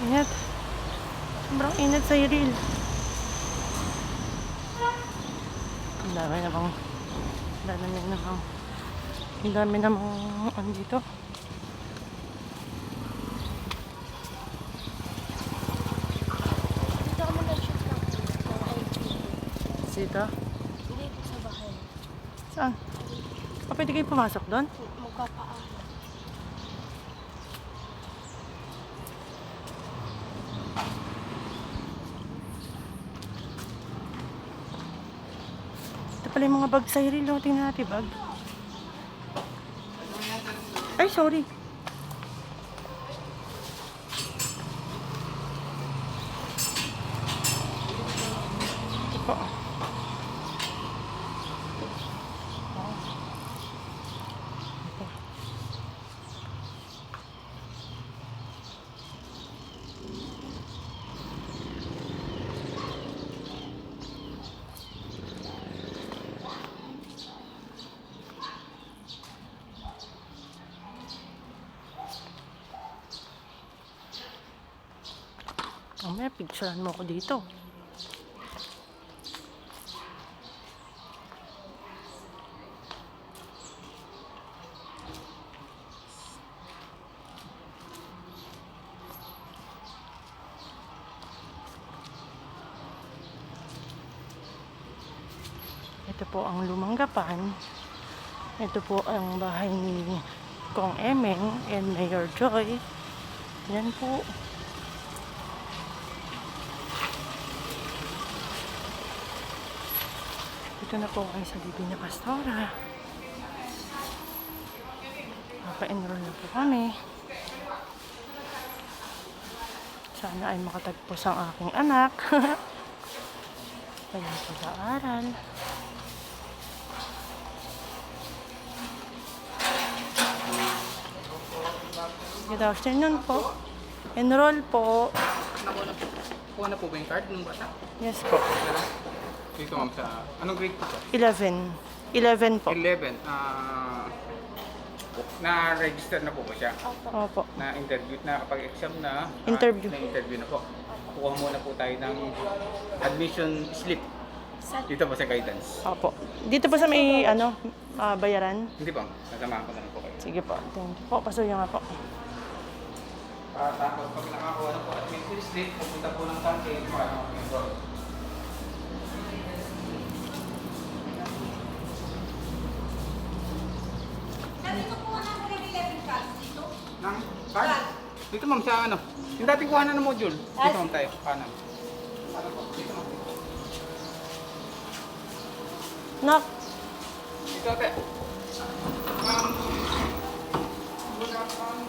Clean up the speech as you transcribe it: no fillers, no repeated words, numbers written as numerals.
Init. Sobrang init sa Iril. Ang dami namang dito. Dito ako mag-shoot lang. Dito? Hindi po sa bahay. Saan? Pwede kayo pumasok doon? Magpapaalam. Ito pala yung mga bag sa Iril. Tingnan natin bag. Ay, sorry. Ito po. Mamaya, picturean mo ko dito. Ito po ang Lumanggapan. Ito po ang bahay ni Kong Emeng and Mayor Joy. Yan po. Dito na po kayo sa Divina Pastora. Mapa-enroll na po kami. Sana ay makatagpos ang aking anak. Kanyang pag-aaral. Good afternoon po. Enroll po. Kuha na po ba yung card ng bata? Yes po. Dito ma'am sa... Anong grade po? 11. 11 po. 11. Na-register na po ba siya? Opo. Na-interview na kapag exam na? Interview. Na-interview na po. Kuha muna po tayo ng admission slip. Dito po sa guidance. Opo. Dito po sa may bayaran. Hindi ba? Nasamahan ko na lang po kayo. Sige po. Thank you po. Pasuyo nga po. Tapos pag nakakuha na po admission slip, pupunta po ng campaign para mag-enroll. Dito po na ako ng 11 cards dito. Nang card? Dito ma'am sa ano? Yung dating kuhanan ng module. Dito ma'am tayo. Kanan. Ano po? Dito ma'am. Nak, Dito ate. Wala kang